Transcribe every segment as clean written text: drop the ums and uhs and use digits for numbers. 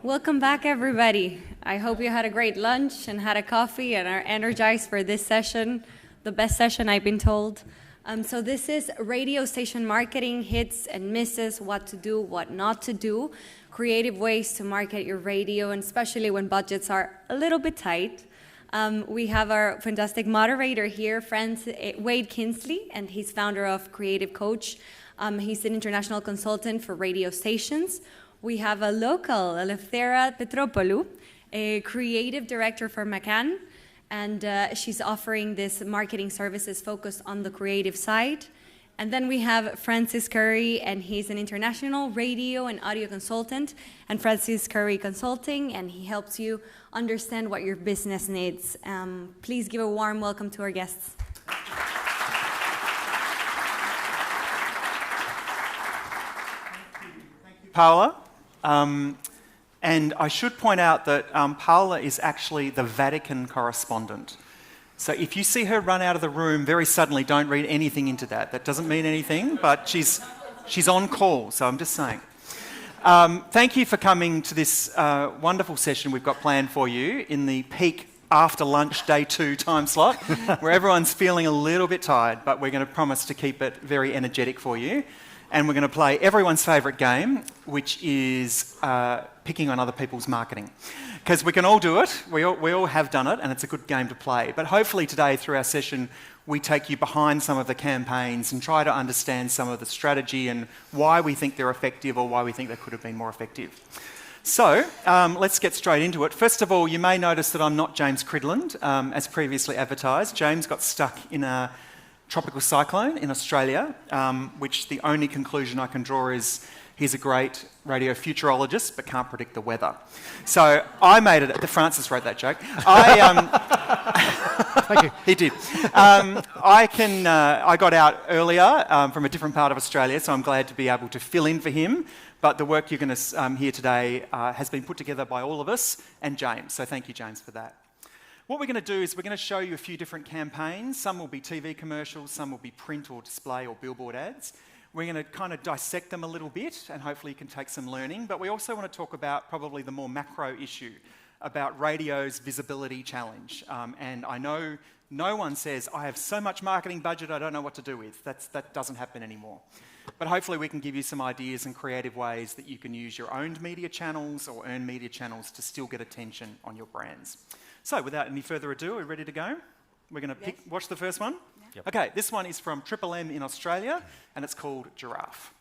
Welcome back, everybody. I hope you had a great lunch and had a coffee and are energized for this session, the best session I've been told. So this is radio station marketing, hits and misses, what to do, what not to do, creative ways to market your radio, and especially when budgets are a little bit tight. We have our fantastic moderator here, Wade Kinsley, and he's founder of Creative Coach. He's an international consultant for radio stations. We have a local, Elefthera Petropoulou, a creative director for McCann, and she's offering this marketing services focused on the creative side. And then we have Francis Curry, and he's an international radio and audio consultant, and Francis Curry Consulting, and he helps you understand what your business needs. Please give a warm welcome to our guests. Thank you, Paola. And I should point out that Paola is actually the Vatican correspondent. So if you see her run out of the room very suddenly, don't read anything into that. That doesn't mean anything, but she's on call, so I'm just saying. Thank you for coming to this wonderful session we've got planned for you in the peak after lunch day 2 time slot, where everyone's feeling a little bit tired, but we're going to promise to keep it very energetic for you. And we're going to play everyone's favourite game, which is picking on other people's marketing. Because we can all do it, we all have done it, and it's a good game to play. But hopefully today, through our session, we take you behind some of the campaigns and try to understand some of the strategy and why we think they're effective or why we think they could have been more effective. So, let's get straight into it. First of all, you may notice that I'm not James Cridland, as previously advertised. James got stuck in a tropical cyclone in Australia, which the only conclusion I can draw is he's a great radio futurologist but can't predict the weather. So I made it. Francis wrote that joke. Thank you. He did. I got out earlier from a different part of Australia, so I'm glad to be able to fill in for him. But the work you're going to hear today has been put together by all of us and James. So thank you, James, for that. What we're going to do is we're going to show you a few different campaigns. Some will be TV commercials, some will be print or display or billboard ads. We're going to kind of dissect them a little bit and hopefully you can take some learning. But we also want to talk about probably the more macro issue about radio's visibility challenge. And I know no one says, I have so much marketing budget I don't know what to do with. That doesn't happen anymore. But hopefully we can give you some ideas and creative ways that you can use your own media channels or earned media channels to still get attention on your brands. So without any further ado, are we ready to go? We're going to watch the first one? Yeah. Yep. Okay, this one is from Triple M in Australia, and it's called Giraffe.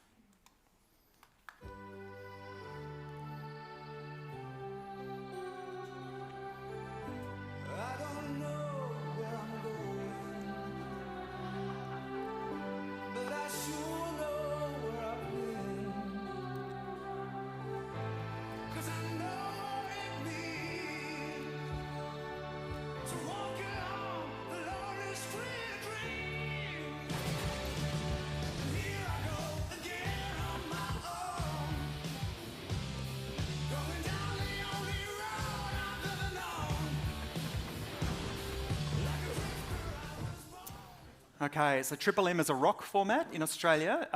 Okay, so Triple M is a rock format in Australia.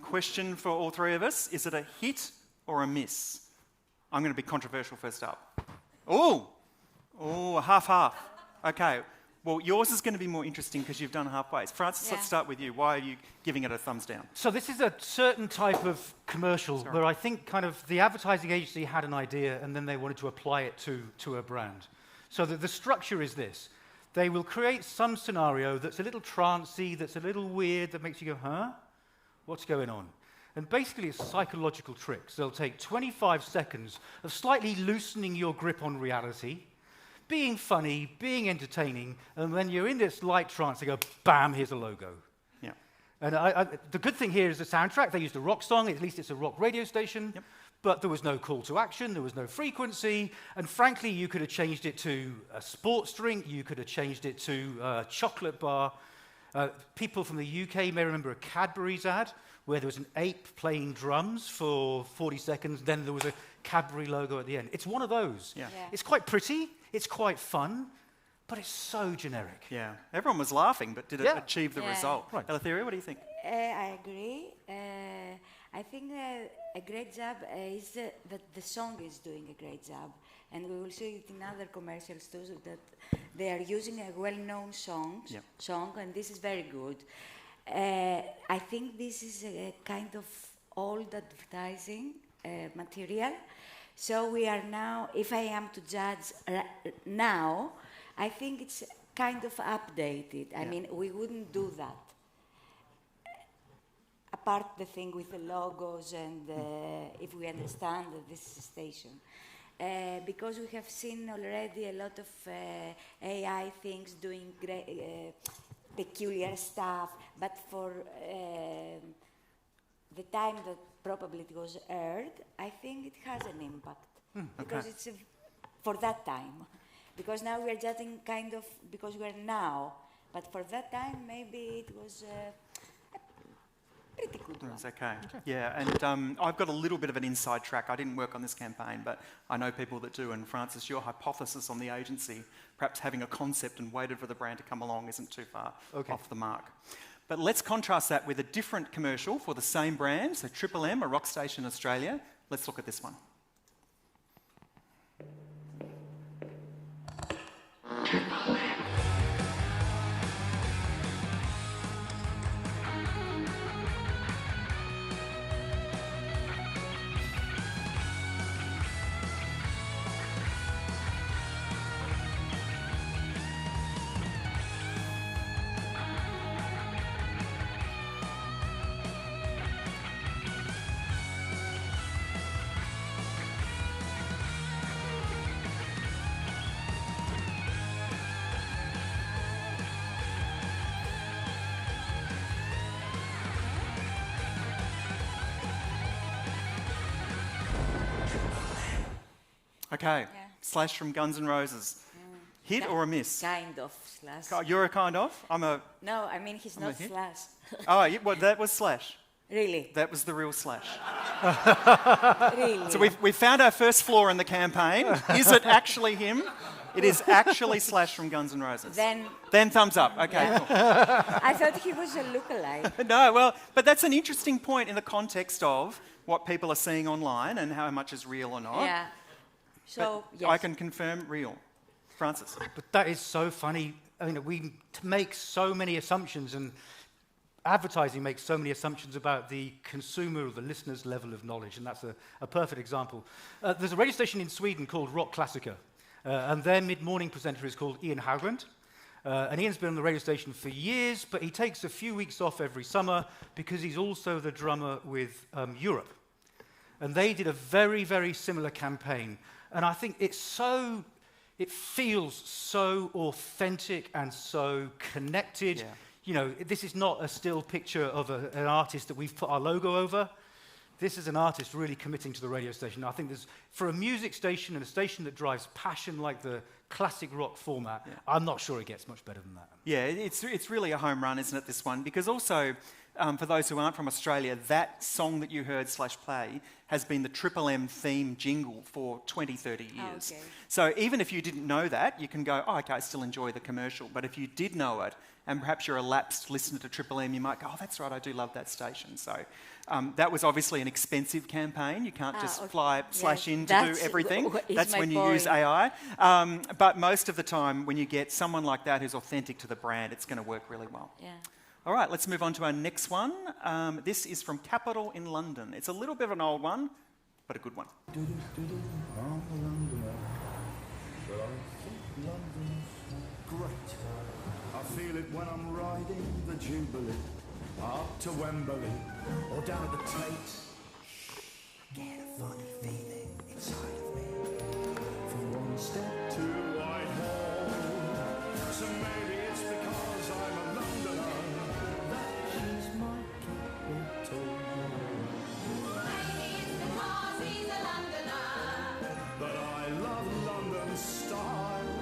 Question for all three of us, is it a hit or a miss? I'm going to be controversial first up. Oh, half-half. Okay, well, yours is going to be more interesting because you've done halfways. Francis, let's start with you. Why are you giving it a thumbs down? So this is a certain type of commercial where I think kind of the advertising agency had an idea and then they wanted to apply it to a brand. So the structure is this. They will create some scenario that's a little trancy, that's a little weird, that makes you go, huh? What's going on? And basically it's psychological tricks. They'll take 25 seconds of slightly loosening your grip on reality, being funny, being entertaining, and when you're in this light trance, they go, bam, here's a logo. Yeah. And the good thing here is the soundtrack. They used a rock song, at least it's a rock radio station. Yep. But there was no call to action, there was no frequency, and frankly, you could have changed it to a sports drink, you could have changed it to a chocolate bar. People from the UK may remember a Cadbury's ad, where there was an ape playing drums for 40 seconds, then there was a Cadbury logo at the end. It's one of those. Yeah. Yeah. It's quite pretty, it's quite fun, but it's so generic. Yeah, everyone was laughing, but did it achieve the result? Right. Elefthera, what do you think? I agree. I think a great job is that the song is doing a great job. And we will see it in other commercials too, so that they are using a well-known song, and this is very good. I think this is a kind of old advertising material. So we are now, if I am to judge now, I think it's kind of updated. I mean, we wouldn't do that. Apart the thing with the logos and if we understand that this is a station. Because we have seen already a lot of AI things doing peculiar stuff, but for the time that probably it was aired, I think it has an impact. Because it's for that time. Because now we are judging kind of, because we are now, but for that time maybe it was pretty good one. It's okay. Yeah, and I've got a little bit of an inside track. I didn't work on this campaign, but I know people that do. And Francis, your hypothesis on the agency, perhaps having a concept and waited for the brand to come along, isn't too far off the mark. But let's contrast that with a different commercial for the same brand, so Triple M, a rock station in Australia. Let's look at this one. Okay, Slash from Guns N' Roses. Hit or a miss? Kind of Slash. Oh, you're a kind of? I'm a... No, I mean he's not Slash. Oh, yeah, well, that was Slash. Really? That was the real Slash. Really? So we found our first flaw in the campaign. Is it actually him? It is actually Slash from Guns N' Roses. Then thumbs up. Okay, cool. I thought he was a lookalike. No, well, but that's an interesting point in the context of what people are seeing online and how much is real or not. Yeah. So, yes. I can confirm real. Francis? But that is so funny. I mean, we make so many assumptions, and advertising makes so many assumptions about the consumer or the listener's level of knowledge, and that's a perfect example. There's a radio station in Sweden called Rock Classica, and their mid-morning presenter is called Ian Haugland. And Ian's been on the radio station for years, but he takes a few weeks off every summer because he's also the drummer with Europe. And they did a very, very similar campaign. And I think it feels so authentic and so connected. Yeah. You know, this is not a still picture of an artist that we've put our logo over. This is an artist really committing to the radio station. I think for a music station and a station that drives passion like the classic rock format, I'm not sure it gets much better than that. Yeah, it's really a home run, isn't it, this one? Because also, for those who aren't from Australia, that song that you heard /play has been the Triple M theme jingle for 20, 30 years. Oh, okay. So even if you didn't know that, you can go, oh, okay, I still enjoy the commercial. But if you did know it, and perhaps you're a lapsed listener to Triple M, you might go, oh, that's right, I do love that station. So that was obviously an expensive campaign. You can't just fly slash in to do everything. That's when you use AI. But most of the time, when you get someone like that who's authentic to the brand, it's going to work really well. Yeah. All right, let's move on to our next one. This is from Capital in London. It's a little bit of an old one, but a good one. Great. I feel it when I'm riding the Jubilee up to Wembley or down at the Tate. Get a funny feeling inside of me. From one step to Whitehall. So maybe it's because I'm a Londoner that she's my capital. Maybe it's because he's a Londoner. But I love London style.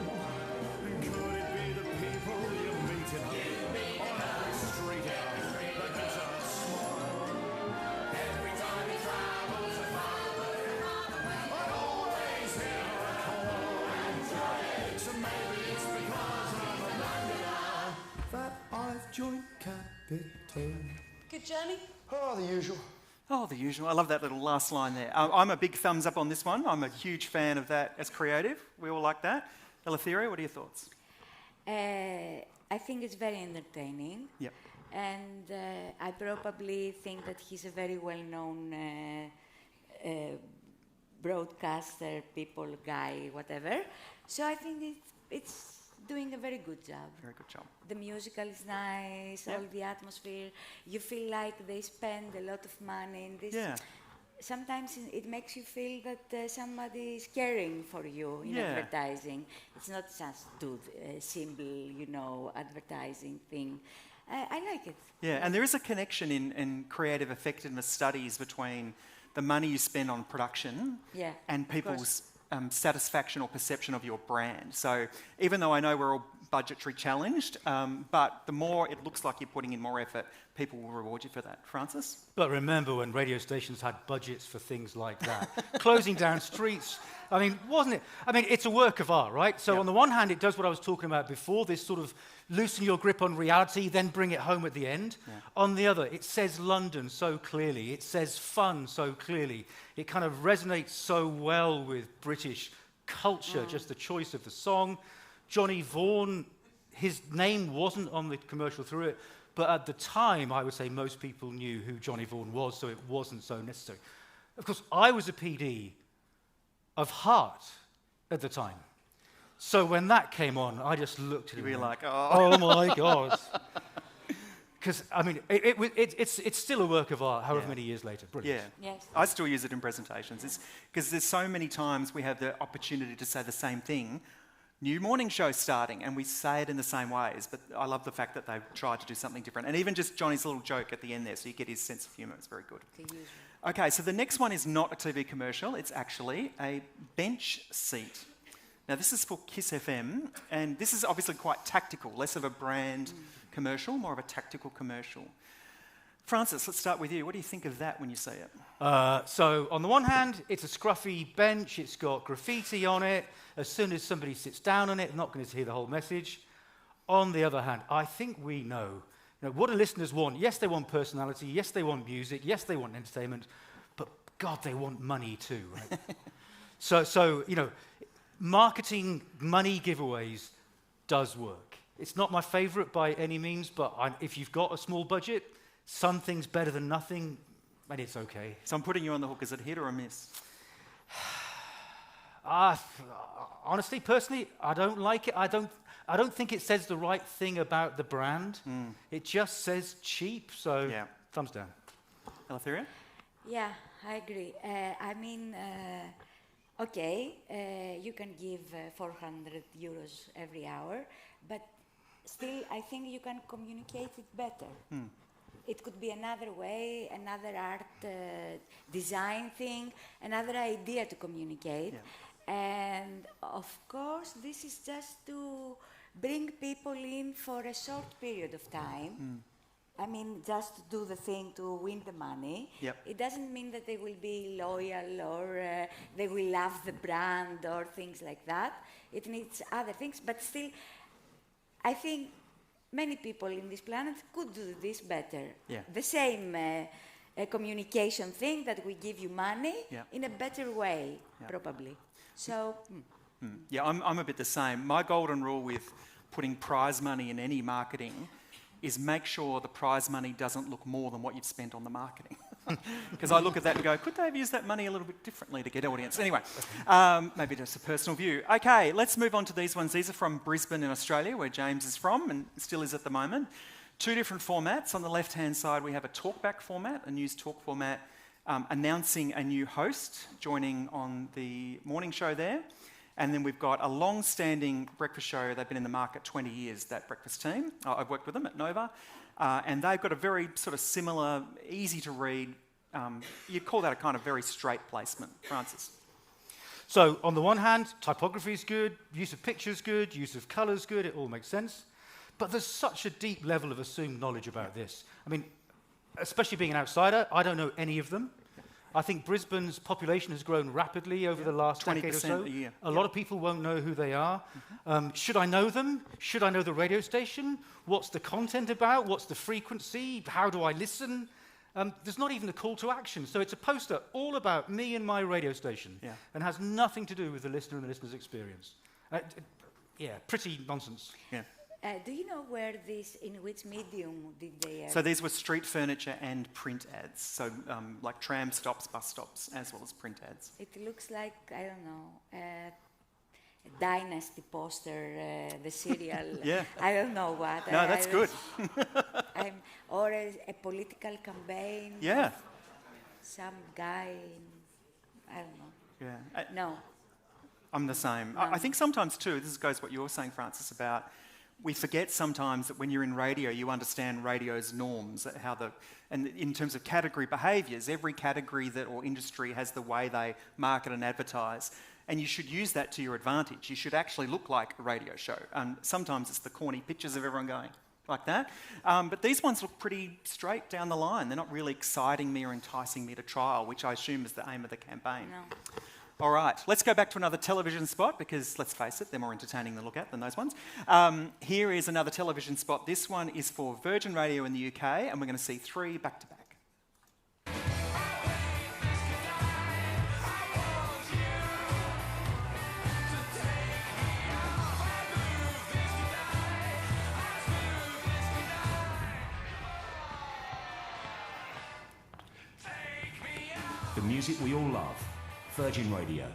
Could it be the people you meet in on every street out that gives a smile? Every time he travels a far away, I always hear a call. So maybe it's because I'm a Londoner that I've joined Capital. Good journey? Oh, the usual. Oh, the usual. I love that little last line there. I'm a big thumbs up on this one. I'm a huge fan of that as creative. We all like that. Eleutheria, what are your thoughts? I think it's very entertaining. Yep. And I probably think that he's a very well-known broadcaster, people, guy, whatever. So I think it's doing a very good job. Very good job. The musical is nice, Yep. all the atmosphere. You feel like they spend a lot of money in this. Yeah. Sometimes it makes you feel that somebody is caring for you in Yeah. advertising. It's not just do a simple, advertising thing. I like it. Yeah, and there is a connection in creative effectiveness studies between the money you spend on production Yeah, and of course. people's satisfaction or perception of your brand. So even though I know we're all budgetary challenged, but the more it looks like you're putting in more effort, people will reward you for that. Francis? But remember when radio stations had budgets for things like that? Closing down streets. I mean, wasn't it? I mean, it's a work of art, right? So Yep. on the one hand, it does what I was talking about before, this sort of loosen your grip on reality, then bring it home at the end. Yeah. On the other, it says London so clearly. It says fun so clearly. It kind of resonates so well with British culture, just the choice of the song. Johnny Vaughan, his name wasn't on the commercial through it, but at the time, I would say most people knew who Johnny Vaughan was, so it wasn't so necessary. Of course, I was a PD of Heart at the time. So when that came on, I just looked at it. You were and like, went, oh. oh my God. Because, I mean, it's still a work of art, however Yeah. many years later. Brilliant. Yeah. Yes. I still use it in presentations. Because there's so many times we have the opportunity to say the same thing. New morning show starting, and we say it in the same ways. But I love the fact that they've tried to do something different. And even just Johnny's little joke at the end there, so you get his sense of humour. It's very good. The usual. Okay, so the next one is not a TV commercial. It's actually a bench seat. Now, this is for Kiss FM, and this is obviously quite tactical, less of a brand commercial, more of a tactical commercial. Francis, let's start with you. What do you think of that when you see it? So on the one hand, it's a scruffy bench. It's got graffiti on it. As soon as somebody sits down on it, they're not going to hear the whole message. On the other hand, I think we know, what do listeners want? Yes, they want personality. Yes, they want music. Yes, they want entertainment. But God, they want money too, right? So marketing money giveaways does work. It's not my favorite by any means, but if you've got a small budget, something's better than nothing, and it's okay. So I'm putting you on the hook. Is it a hit or a miss? Honestly, personally, I don't like it. I don't think it says the right thing about the brand. It just says cheap, so Yeah. thumbs down. Eleutheria? Yeah, I agree. You can give 400 euros every hour, but still, I think you can communicate it better. It could be another way, another art design thing, another idea to communicate. And of course, this is just to bring people in for a short period of time. I mean, just to do the thing to win the money. Yep. It doesn't mean that they will be loyal or they will love the brand or things like that. It needs other things, but still, I think many people in this planet could do this better. Yeah. The same communication thing that we give you money Yeah. in a better way, Yeah. probably. So, Yeah, I'm a bit the same. My golden rule with putting prize money in any marketing is make sure the prize money doesn't look more than what you've spent on the marketing. Because I look at that and go, could they have used that money a little bit differently to get audience? Anyway, maybe just a personal view. Okay, let's move on to these ones. These are from Brisbane in Australia, where James is from and still is at the moment. Two different formats. On the left-hand side, we have a talkback format, a news talk format, announcing a new host joining on the morning show there. And then we've got a long-standing breakfast show. They've been in the market 20 years, that breakfast team. I've worked with them at Nova. And they've got a very sort of similar, easy to read, you'd call that a kind of very straight placement. Francis? So on the one hand, typography is good, use of pictures good, use of colours good, it all makes sense. But there's such a deep level of assumed knowledge about this. I mean, especially being an outsider, I don't know any of them. I think Brisbane's population has grown rapidly over the last decade or so. 20% a year. A lot of people won't know who they are. Should I know them? Should I know the radio station? What's the content about? What's the frequency? How do I listen? There's not even a call to action. So it's a poster all about me and my radio station Yeah. and has nothing to do with the listener and the listener's experience. Yeah, pretty nonsense. Yeah. Do you know in which medium did they air? So these were street furniture and print ads. So like tram stops, bus stops, as well as print ads. It looks like, I don't know, a Dynasty poster, the serial. Yeah. I don't know what. No, that's good. Or a political campaign. Yeah. of Some guy, I don't know. Yeah. No. I'm the same. I think sometimes too, this goes what you were saying, Francis, about we forget sometimes that when you're in radio, you understand radio's norms, and in terms of category behaviours, every category or industry has the way they market and advertise, and you should use that to your advantage. You should actually look like a radio show. Sometimes it's the corny pictures of everyone going like that, but these ones look pretty straight down the line. They're not really exciting me or enticing me to trial, which I assume is the aim of the campaign. No. All right, let's go back to another television spot because, let's face it, they're more entertaining to look at than those ones. Here is another television spot. This one is for Virgin Radio in the UK, and we're going to see 3 back to back. The music we all love. Virgin Radio.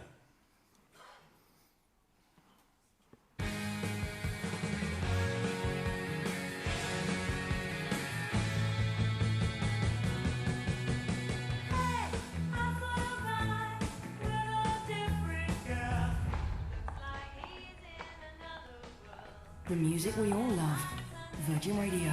The music we all love. Virgin Radio.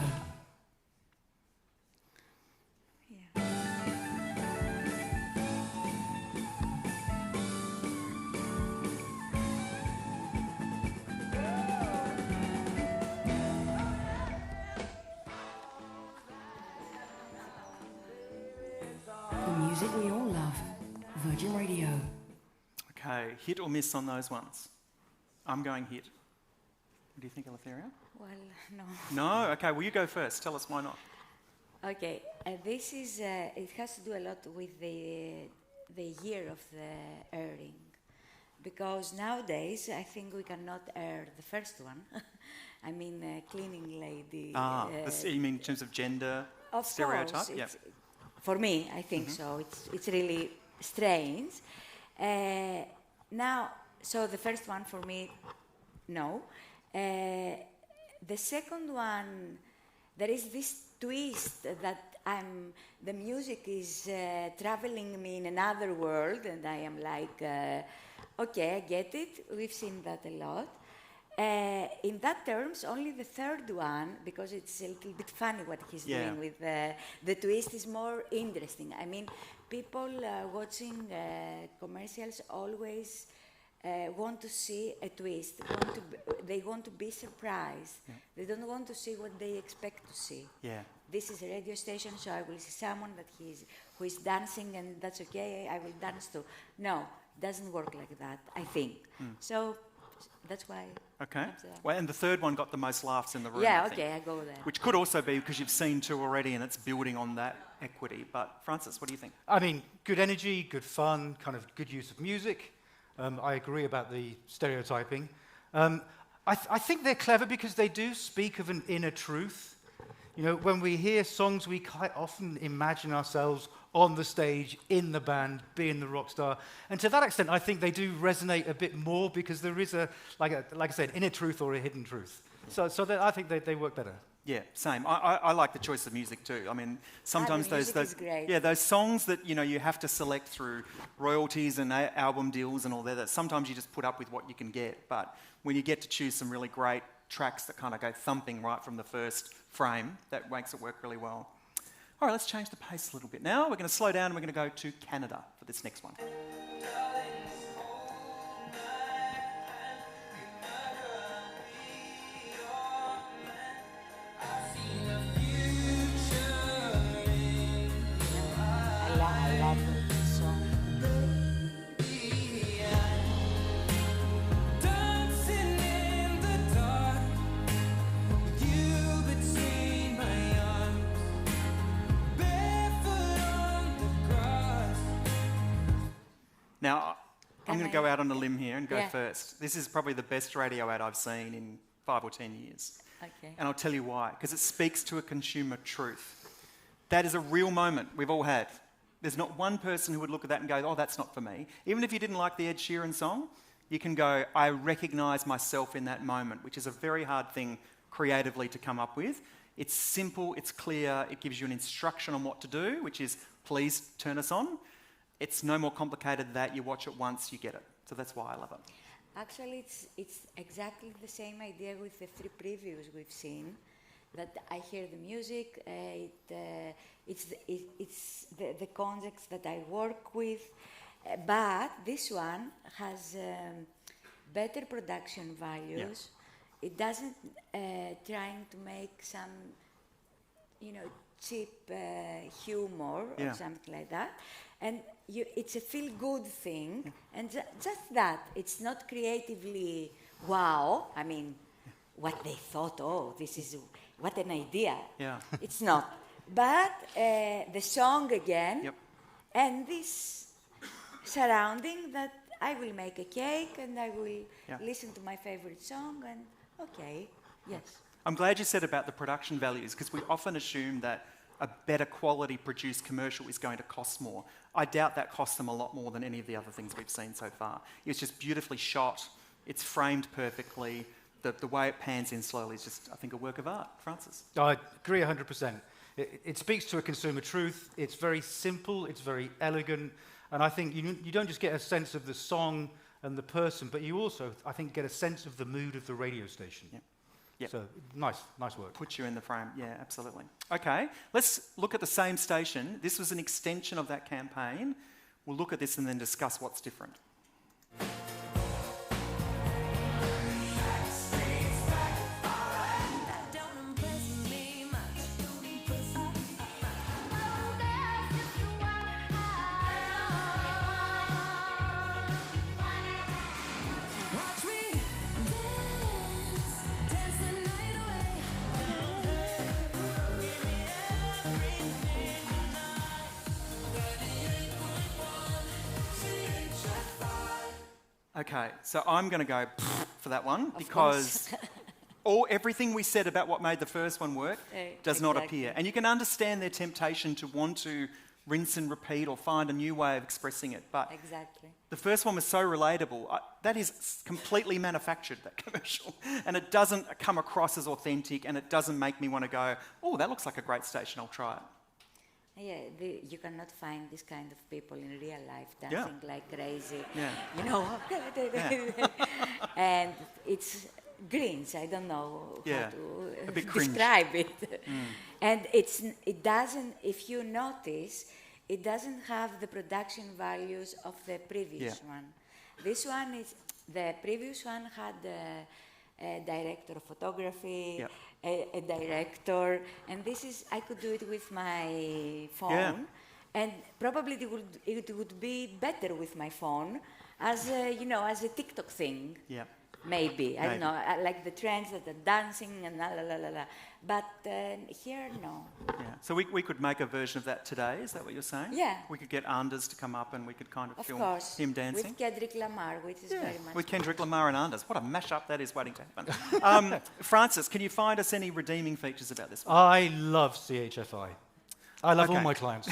The music we all love. Virgin Radio. Okay, hit or miss on those ones? I'm going hit. What do you think, Eleftheria? Well, no. No? Okay, well, you go first. Tell us why not. Okay, this is, it has to do a lot with the year of the airing. Because nowadays, I think we cannot air the first one. I mean, cleaning lady. You mean in terms of gender Of stereotype? course, Yeah. for me, I think so. It's really strange. Now, so the first one for me, no. The second one, there is this twist that the music is traveling me in another world, and I am like, okay, I get it. We've seen that a lot. In that terms, only the third one, because it's a little bit funny what he's doing with the twist, is more interesting. I mean, people watching commercials always want to see a twist. They want to be surprised. Yeah. They don't want to see what they expect to see. Yeah. This is a radio station, so I will see someone who is dancing, and that's okay. I will dance too. No, it doesn't work like that, I think. So that's why. Okay. Well, and the third one got the most laughs in the room. Yeah, I think, okay, I go there. Which could also be because you've seen 2 already and it's building on that equity. But Francis, what do you think? I mean, good energy, good fun, kind of good use of music. I agree about the stereotyping. I think they're clever because they do speak of an inner truth. You know, when we hear songs, we quite often imagine ourselves on the stage, in the band, being the rock star. And to that extent, I think they do resonate a bit more because there is like I said, inner truth or a hidden truth. So I think they work better. Yeah, same. I like the choice of music too. I mean, sometimes the music is great. those songs that you have to select through royalties and album deals and all that. Sometimes you just put up with what you can get. But when you get to choose some really great tracks that kind of go thumping right from the first frame, that makes it work really well. All right, let's change the pace a little bit now. We're going to slow down and we're going to go to Canada for this next one. I love this song. Dancing in the dark, with you between my arms, barefoot Now, I'm Can going to go I- out on a limb here and go Yeah. first. This is probably the best radio ad I've seen in 5 or 10 years. Okay. And I'll tell you why. Because it speaks to a consumer truth. That is a real moment we've all had. There's not one person who would look at that and go, oh, that's not for me. Even if you didn't like the Ed Sheeran song, you can go, I recognise myself in that moment, which is a very hard thing creatively to come up with. It's simple, it's clear, it gives you an instruction on what to do, which is please turn us on. It's no more complicated than that. You watch it once, you get it. So that's why I love it. Actually, it's exactly the same idea with the 3 previews we've seen. That I hear the music, it's the context that I work with, but this one has better production values. It doesn't trying to make some, cheap humor or something like that. And it's a feel-good thing, and just that. It's not creatively wow. I mean, what they thought, oh, this is, what an idea. Yeah. It's not. But the song again, Yep. and this surrounding that I will make a cake and I will listen to my favorite song and, okay, yes. I'm glad you said about the production values, because we often assume that a better quality produced commercial is going to cost more. I doubt that costs them a lot more than any of the other things we've seen so far. It's just beautifully shot, it's framed perfectly, the way it pans in slowly is just, I think, a work of art. Francis? I agree 100%. It speaks to a consumer truth. It's very simple, it's very elegant, and I think you don't just get a sense of the song and the person, but you also, I think, get a sense of the mood of the radio station. Yeah. Yep. So, nice work. Put you in the frame, yeah, absolutely. Okay, let's look at the same station. This was an extension of that campaign. We'll look at this and then discuss what's different. Okay, so I'm going to go for that one because everything we said about what made the first one work does not appear. And you can understand their temptation to want to rinse and repeat or find a new way of expressing it. But Exactly. the first one was so relatable. That is completely manufactured, that commercial. And it doesn't come across as authentic, and it doesn't make me want to go, oh, that looks like a great station, I'll try it. Yeah, you cannot find this kind of people in real life dancing like crazy. Yeah. You know, and it's Grinch. I don't know Yeah, how a bit to cringe. describe it. And it doesn't. If you notice, it doesn't have the production values of the previous one. This one is the previous one had a director of photography. Yep. A director, and this is, I could do it with my phone, and probably it would be better with my phone as a, as a TikTok thing. Yeah. Maybe. I don't know, like the trends that are dancing and la la la la la. But here, no. Yeah. So we could make a version of that today, is that what you're saying? Yeah. We could get Anders to come up and we could kind of Of film course. him dancing. With Kendrick Lamar, which is very much. With Kendrick Lamar and Anders. What a mashup that is waiting to happen. Francis, can you find us any redeeming features about this one? I love CHFI. I love all Okay. my clients.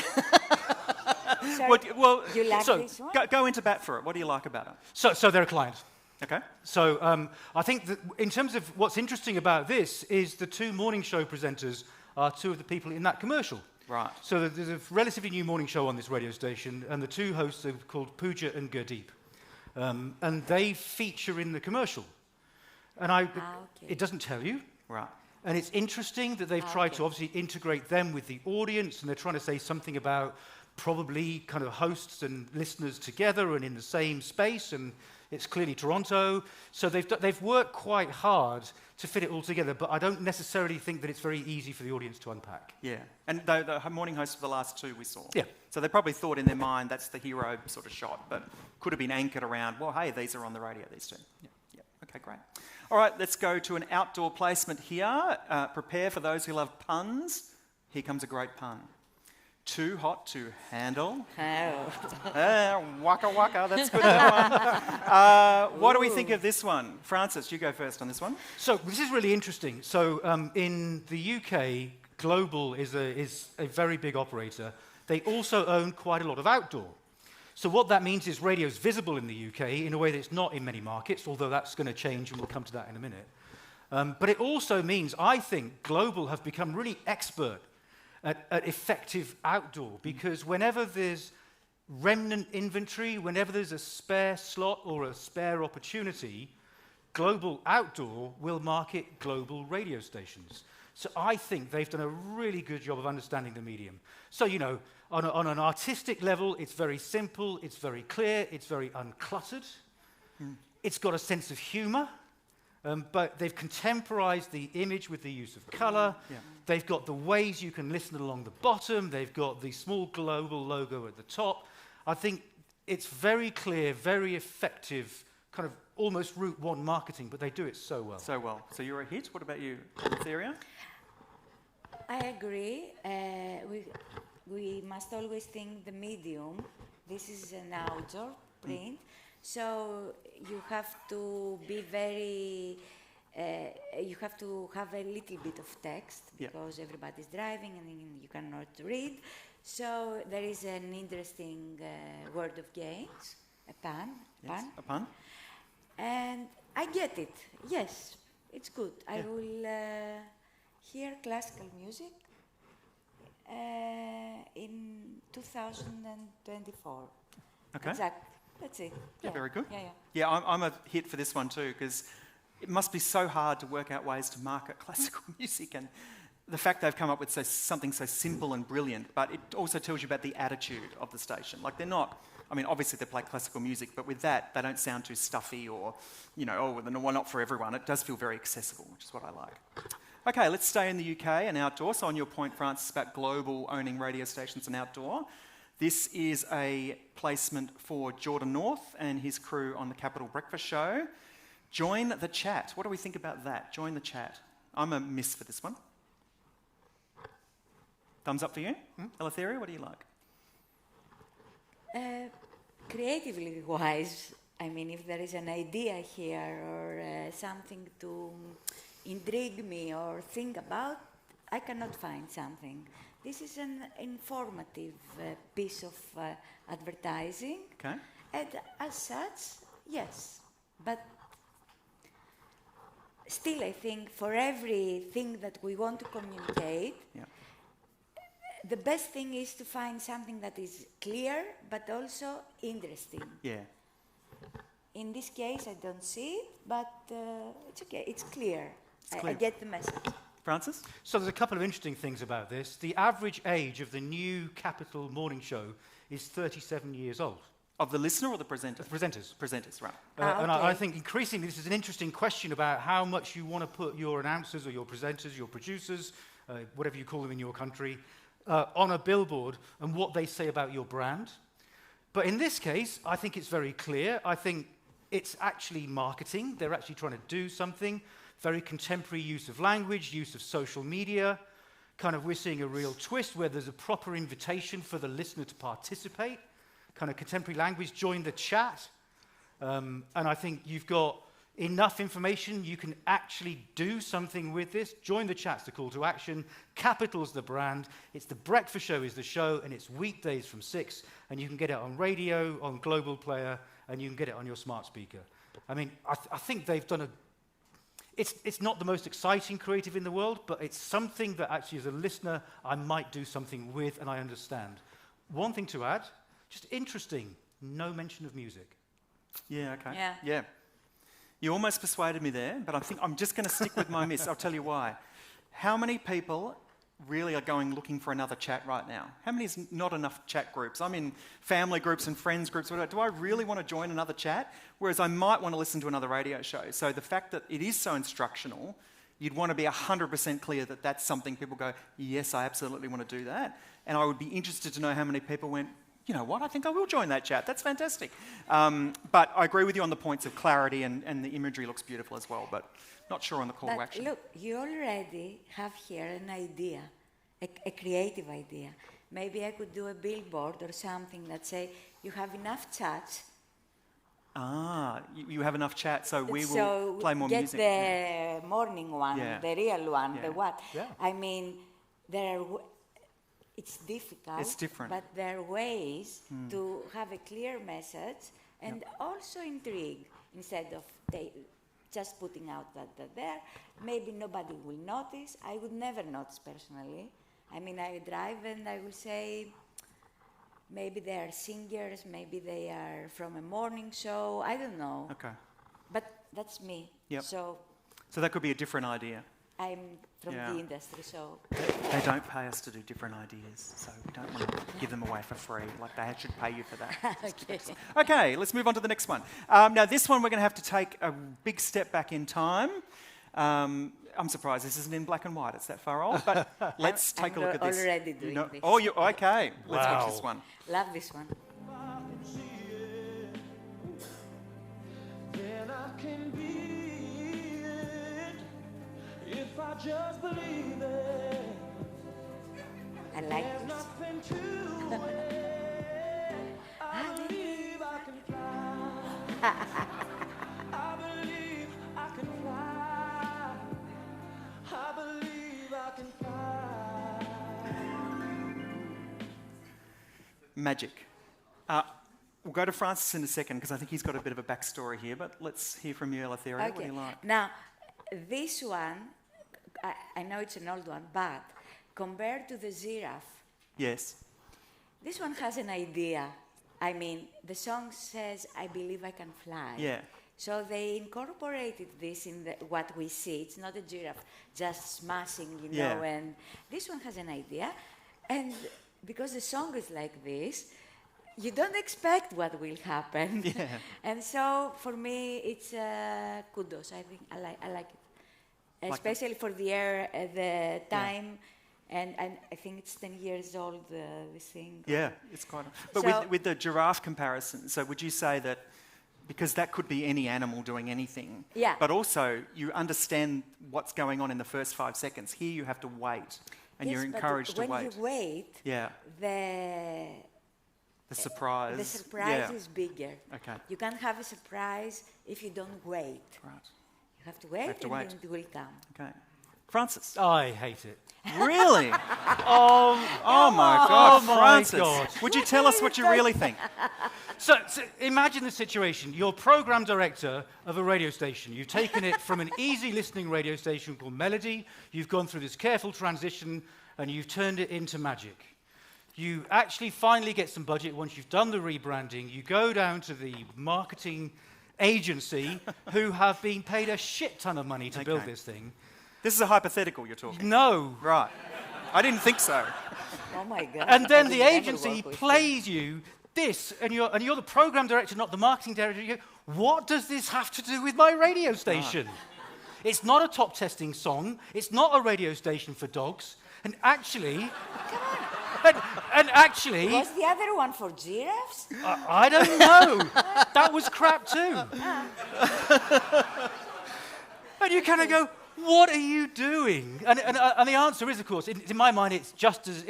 Sorry, Well, you like so, this one? go into bat for it. What do you like about it? So they're a client. Okay. So I think that in terms of what's interesting about this is the 2 morning show presenters are 2 of the people in that commercial. Right. So there's a relatively new morning show on this radio station, and the 2 hosts are called Pooja and Gurdeep. And they feature in the commercial. And okay. it doesn't tell you. Right. And it's interesting that they've tried to obviously integrate them with the audience, and they're trying to say something about probably kind of hosts and listeners together and in the same space, and it's clearly Toronto. So they've worked quite hard to fit it all together, but I don't necessarily think that it's very easy for the audience to unpack. Yeah. And the morning hosts for the last 2 we saw. Yeah. So they probably thought in their mind that's the hero sort of shot, but could have been anchored around, well, hey, these are on the radio, these 2. Yeah. Yeah. Okay, great. All right, let's go to an outdoor placement here. Prepare for those who love puns. Here comes a great pun. Too hot to handle. Oh. Waka waka, that's good. That one. What do we think of this one? Francis, you go first on this one. So this is really interesting. So in the UK, Global is a very big operator. They also own quite a lot of outdoor. So what that means is radio is visible in the UK in a way that it's not in many markets, although that's going to change, and we'll come to that in a minute. But it also means, I think, Global have become really expert at effective outdoor, because whenever there's remnant inventory, whenever there's a spare slot or a spare opportunity, Global Outdoor will market global radio stations. So I think they've done a really good job of understanding the medium. So, you know, on an artistic level, it's very simple, it's very clear, it's very uncluttered. It's got a sense of humor. But they've contemporized the image with the use of color. Yeah. They've got the ways you can listen along the bottom. They've got the small Global logo at the top. I think it's very clear, very effective, kind of almost Route 1 marketing, but they do it so well. So well. So you're a hit. What about you, Theria? I agree. We must always think the medium. This is an outdoor print, so you have to be very. You have to have a little bit of text because everybody's driving and you cannot read. So there is an interesting word of games, a pun. A pun. And I get it. Yes, it's good. I will hear classical music in 2024. Okay. Exactly. That's it. Yeah, very good. Yeah. Yeah, I'm a hit for this one too, because it must be so hard to work out ways to market classical music, and the fact they've come up with something so simple and brilliant, but it also tells you about the attitude of the station. Like they're not, I mean, obviously they play classical music, but with that, they don't sound too stuffy or, you know, oh, they're not for everyone. It does feel very accessible, which is what I like. Okay, let's stay in the UK and outdoor. So on your point, Francis, about Global owning radio stations and outdoor, this is a placement for Jordan North and his crew on the Capital Breakfast Show. Join the chat. What do we think about that? Join the chat. I'm a miss for this one. Thumbs up for you? Eleutheria, what do you like? Creatively wise, I mean, if there is an idea here or something to intrigue me or think about, I cannot find something. This is an informative piece of advertising. Okay. And as such, yes. But still, I think for everything that we want to communicate, the best thing is to find something that is clear but also interesting. Yeah. In this case, I don't see it, but it's okay. It's clear. Clear. I get the message. Francis? So there's a couple of interesting things about this. The average age of the new Capital morning show is 37 years old. Of the listener or the presenter? The presenters. Presenters, right. And I think increasingly this is an interesting question about how much you want to put your announcers or your presenters, your producers, whatever you call them in your country, on a billboard and what they say about your brand. But in this case, I think it's very clear. I think it's actually marketing. They're actually trying to do something. Very contemporary use of language, use of social media. Kind of we're seeing a real twist where there's a proper invitation for the listener to participate. Kind of contemporary language, join the chat. And I think you've got enough information, you can actually do something with this. Join the chat's the call to action. Capital's the brand. It's the Breakfast Show is the show, and it's weekdays from 6, and you can get it on radio, on Global Player, and you can get it on your smart speaker. I mean, I think they've done a... It's not the most exciting creative in the world, but it's something that actually as a listener I might do something with and I understand. One thing to add, just interesting, no mention of music. Yeah, okay. Yeah. You almost persuaded me there, but I think I'm just going to stick with my miss. I'll tell you why. How many people really are going looking for another chat right now? How many is not enough chat groups? I'm in family groups and friends groups. Do I really want to join another chat? Whereas I might want to listen to another radio show. So the fact that it is so instructional, you'd want to be 100% clear that that's something people go, yes, I absolutely want to do that. And I would be interested to know how many people went, you know what, I think I will join that chat. That's fantastic. But I agree with you on the points of clarity and the imagery looks beautiful as well, but not sure on the call to But action. look, you already have here an idea, a creative idea. maybe I could do a billboard or something that say, you have enough chats, Ah, you have enough chat, so we so will play more get music. the morning one, Yeah. the real one, Yeah. the what. Yeah. I mean, it's difficult, It's different. but there are ways to have a clear message and also intrigue instead of just putting out that there. Maybe nobody will notice. I would never notice personally. I mean, I drive and I will say, maybe they are singers, maybe they are from a morning show, I don't know. Okay. But that's me. Yep. So So that could be a different idea. I'm from Yeah. the industry, so They don't pay us to do different ideas, so we don't want to give them away for free. Like, they should pay you for that. okay. Okay, let's move on to the next one. Now, this one we're going to have to take a big step back in time. I'm surprised this isn't in black and white. It's that far old, but let's take a look at this. Already doing this. Oh, you okay? Let's watch Wow. this one. Love this one. Then I can be it if I just believe it. I like There's this. nothing to it. I believe I can fly. I believe I can fly. I believe I can fly. Magic. We'll go to Francis in a second because I think he's got a bit of a backstory here, but let's hear from you, Eleutheria. What do you like? Now, this one, I know it's an old one, but compared to the giraffe, Yes. this one has an idea. I mean, the song says, I believe I can fly. Yeah. So they incorporated this in what we see. It's not a giraffe just smashing, Yeah. and this one has an idea. And because the song is like this, you don't expect what will happen. Yeah. And so for me, it's kudos. I think I like it. Especially for the air, the time, and I think it's 10 years old, this thing. Yeah, it's quite. But So- with the giraffe comparison, so would you say that because that could be any animal doing anything? Yeah. But also you understand what's going on in the first 5 seconds. Here you have to wait, and Yes, you're but encouraged to when wait. you wait, Yeah. The surprise. the surprise Yeah. is bigger. Okay. You can't have a surprise if you don't wait. Right. You have to wait, have to and wait. then it will come. Okay. Francis. I hate it. Really? Oh my God, Oh my Francis. God. Would you tell us what you really think? So imagine the situation. You're program director of a radio station. You've taken it from an easy listening radio station called Melody. You've gone through this careful transition and you've turned it into magic. You actually finally get some budget once you've done the rebranding. You go down to the marketing agency who have been paid a shit ton of money to build Okay. this thing. This is a hypothetical you're talking. No. Right. I didn't think so. Oh my God. And then I the will never agency work with plays you this, and you're the program director, not the marketing director. You go, what does this have to do with my radio station? It's not a top testing song. It's not a radio station for dogs. And actually, and actually, Was the other one for giraffes? I don't know. That was crap too. And you kind of go, what are you doing? And the answer is, of course, in my mind, it's just as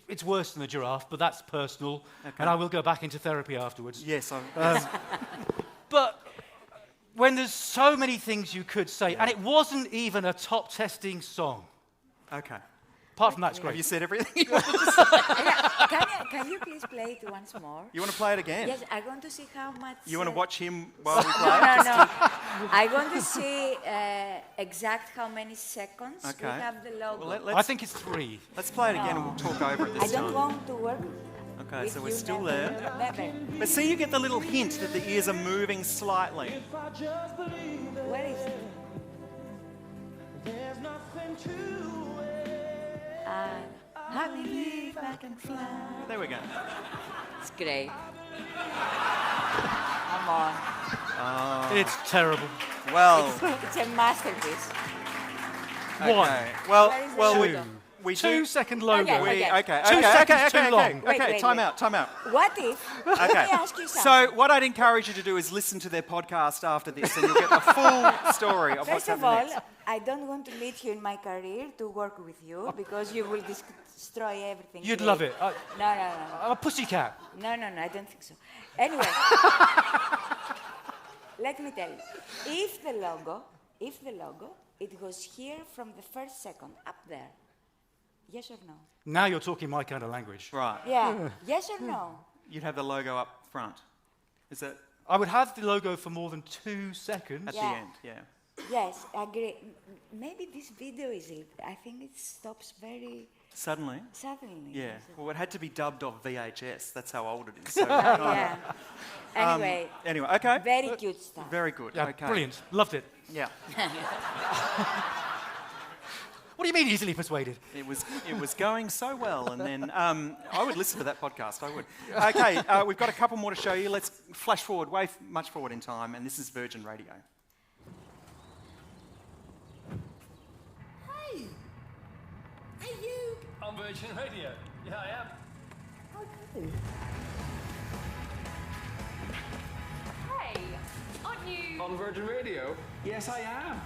it's worse than the giraffe, but that's personal, and I will go back into therapy afterwards. Yes. But when there's so many things you could say, and it wasn't even a top testing song. Okay. Apart from that, it's Have you great. said everything you wanted to say? Can you please play it once more? You want to play it again? Yes, I want to see how much. You want to watch him while we play? No. I want to see exact how many seconds we Okay. have the logo. Well, I think it's 3. let's play it again and we'll talk over it I this don't time. want to work. Okay, with so we're you, still never, there. Never. But see, you get the little hint that the ears are moving slightly. If I just believe it, Where is it? there's nothing to it. I believe I can fly. There we go. It's great. Come on. It's terrible. Well, It's a masterpiece. One. okay. Well, Where is the well, logo? we do. 2 second logo. Okay. Okay, 2 seconds too long. Wait, time wait. out, time out. What if? Let me ask you something. So what I'd encourage you to do is listen to their podcast after this, and you'll get the full story of what's First of happening all, next. I don't want to meet you in my career to work with you because you will destroy everything. You'd great. love it. No, I'm a pussycat. no, I don't think so. Anyway, let me tell you, if the logo, it was here from the first second, up there, yes or no? Now you're talking my kind of language. Right. Yeah, yes or no? You'd have the logo up front. Is that I would have the logo for more than 2 seconds. at Yeah. the end? Yeah. Yes, agree. Maybe this video is it. I think it stops very Suddenly. suddenly. Yeah. Is it? Well, it had to be dubbed off VHS. That's how old it is. So, Yeah. Anyway, anyway, okay. very cute stuff. Very good. Yeah, okay. brilliant. Loved it. Yeah. What do you mean easily persuaded? It was going so well, and then I would listen to that podcast. I would. Okay, we've got a couple more to show you. Let's flash forward, much forward in time, and this is Virgin Radio. Hey! Hey, you! On Virgin Radio. Yeah, I am. Okay. Hey, aren't you? On Virgin Radio? Yes, I am.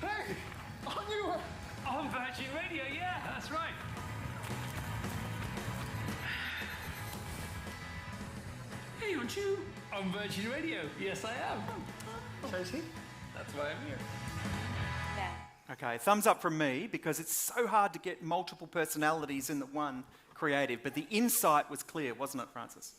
Hey! Aren't you? On Virgin Radio, yeah, that's right. Hey, aren't you? On Virgin Radio? Yes, I am. So see? That's why I'm here. Yeah. Okay, thumbs up from me because it's so hard to get multiple personalities in the one creative, but the insight was clear, wasn't it, Francis?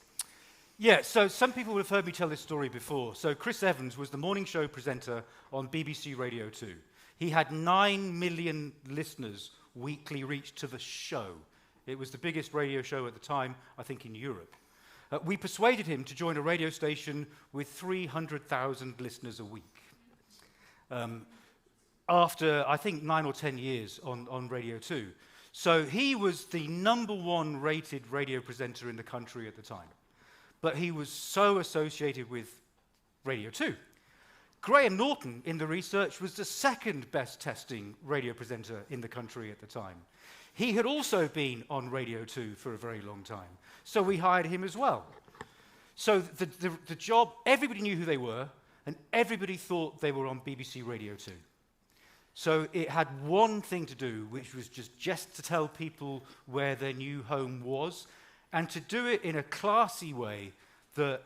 Yeah, so some people would have heard me tell this story before. So Chris Evans was the morning show presenter on BBC Radio 2. He had 9 million listeners weekly reach to the show. It was the biggest radio show at the time, I think, in Europe. We persuaded him to join a radio station with 300,000 listeners a week. After, I think, 9 or 10 years on Radio 2. So he was the #1 rated radio presenter in the country at the time. But he was so associated with Radio 2. Graham Norton, in the research, was the second best testing radio presenter in the country at the time. He had also been on Radio 2 for a very long time, so we hired him as well. So the job, everybody knew who they were, and everybody thought they were on BBC Radio 2. So it had one thing to do, which was just to tell people where their new home was, and to do it in a classy way that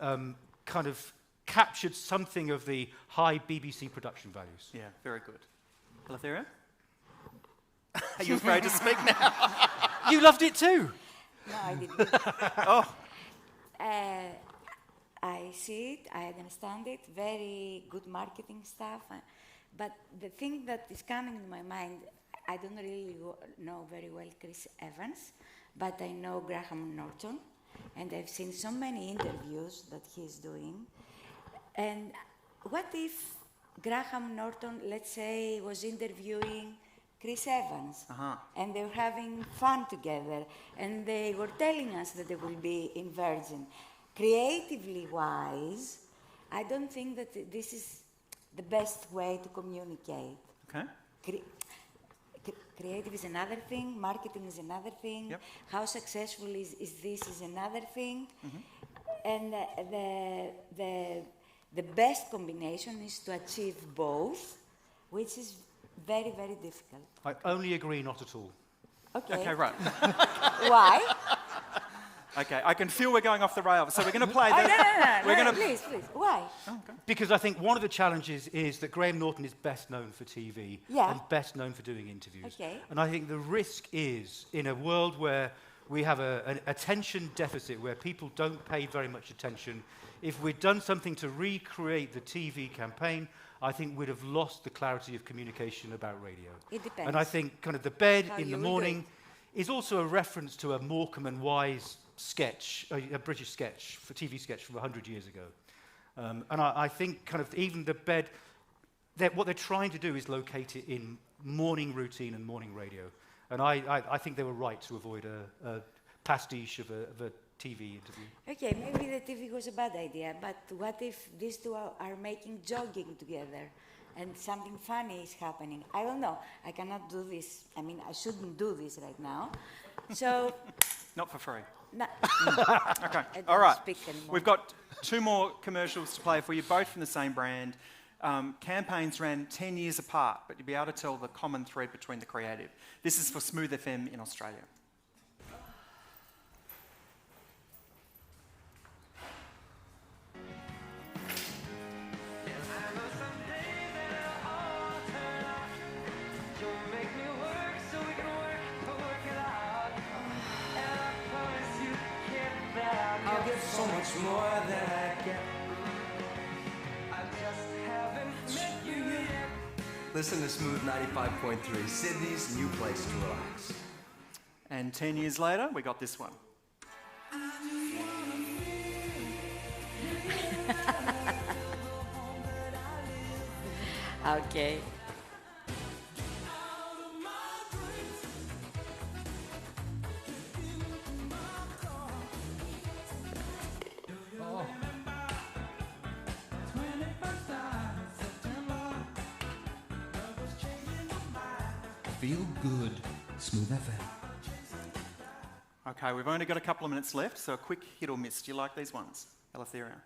kind of captured something of the high BBC production values. Yeah, very good. Eleutheria? Are you afraid to speak now? You loved it too. No, I didn't. Oh, I see it, I understand it, very good marketing stuff. But the thing that is coming to my mind, I don't really know very well Chris Evans, but I know Graham Norton, and I've seen so many interviews that he's doing. And what if Graham Norton, let's say, was interviewing Chris Evans, and they were having fun together, and they were telling us that they will be in Virgin. Creatively wise, I don't think that this is the best way to communicate. okay. Creative is another thing, marketing is another thing, Yep. how successful is this is another thing. And the best combination is to achieve both, which is very, very difficult. I only agree not at all. Okay. Okay, right. Why? Okay, I can feel we're going off the rails, so we're going to play Oh, the... no, we're gonna- please. Why? Because I think one of the challenges is that Graham Norton is best known for TV Yeah. and best known for doing interviews. Okay. And I think the risk is, in a world where we have an attention deficit, where people don't pay very much attention, if we'd done something to recreate the TV campaign, I think we'd have lost the clarity of communication about radio. It depends. And I think kind of the bed How in the you will do morning is also a reference to a Morecambe and Wise sketch, a British sketch, TV sketch from 100 years ago. And I think kind of even the bed, what they're trying to do is locate it in morning routine and morning radio. And I think they were right to avoid a pastiche of a TV interview. Okay, maybe the TV was a bad idea, but what if these two are making jogging together and something funny is happening? I don't know. I cannot do this. I mean, I shouldn't do this right now. So, Not for free. no, Okay, I don't all right. speak anymore. We've got 2 more commercials to play for you, both from the same brand. Campaigns ran 10 years apart, but you'll be able to tell the common thread between the creative. This is for Smooth FM in Australia. I'll get so much more than I get. I just haven't met you yet. Listen to Smooth 95.3, Sydney's new place to relax. And 10 years later, we got this one. Okay. Feel good. Smooth FM. Okay, we've only got a couple of minutes left, so a quick hit or miss. Do you like these ones, Eleutheria?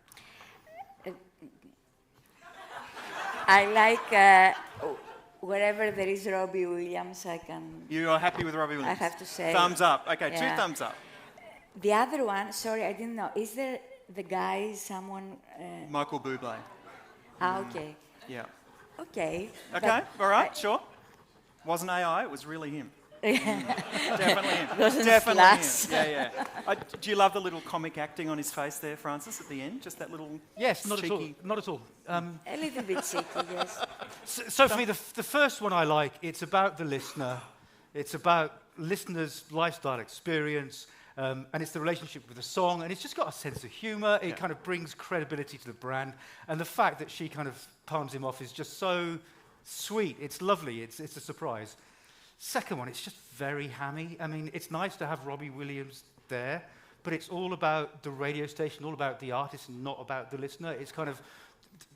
I like wherever there is Robbie Williams, I can. You are happy with Robbie Williams? I have to say. Thumbs up. Okay, Yeah. 2 thumbs up. The other one, sorry, I didn't know. Is there the guy, someone? Michael Bublé. Okay. Yeah. Okay. Okay, all right, sure. Wasn't AI, it was really him. Definitely him. Wasn't Definitely Slash. him. Yeah. Do you love the little comic acting on his face there, Francis, at the end? Just that little Yes, not cheeky... at all. A little bit cheeky, yes. So for me, the first one I like, it's about the listener. It's about listeners' lifestyle experience, and it's the relationship with the song, and it's just got a sense of humour. It kind of brings credibility to the brand, and the fact that she kind of palms him off is just so sweet. It's lovely. It's a surprise. Second one, it's just very hammy. I mean, it's nice to have Robbie Williams there, but it's all about the radio station, all about the artist, and not about the listener. It's kind of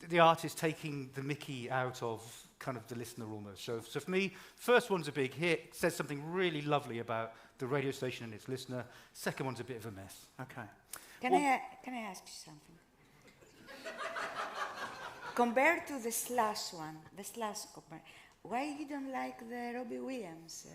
the artist taking the mickey out of kind of the listener almost. So for me, first one's a big hit, says something really lovely about the radio station and its listener. Second one's a bit of a mess. Okay. Can I ask you something? Compared to the Slash one, why you don't like the Robbie Williams?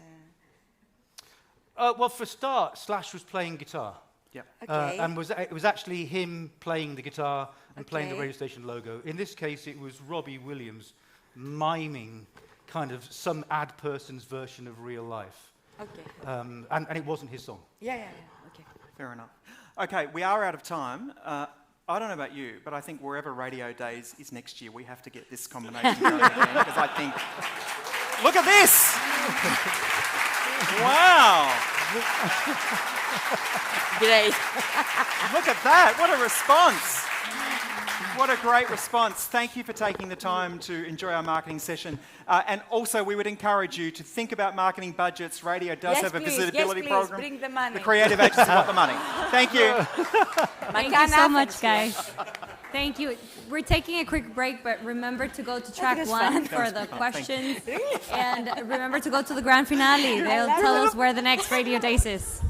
Well, for a start, Slash was playing guitar. Yeah. Okay. And it was actually him playing the guitar and playing the Okay. radio station logo. In this case, it was Robbie Williams miming kind of some ad person's version of real life. Okay. And it wasn't his song. Yeah. Okay. Fair enough. Okay, we are out of time. I don't know about you, but I think wherever Radio Days is next year, we have to get this combination going again, because I think... Look at this! Wow! Great. Look at that! What a response! What a great response. Thank you for taking the time to enjoy our marketing session. And also, we would encourage you to think about marketing budgets. Radio does Yes, have a please. visibility Yes, please. program. Bring the money. The creative agency want the money. Thank you. Thank you so much, guys. Thank you. We're taking a quick break, but remember to go to track was 1 fun. for the Thank you. questions. And remember to go to the grand finale. They'll tell us where the next Radio Days is.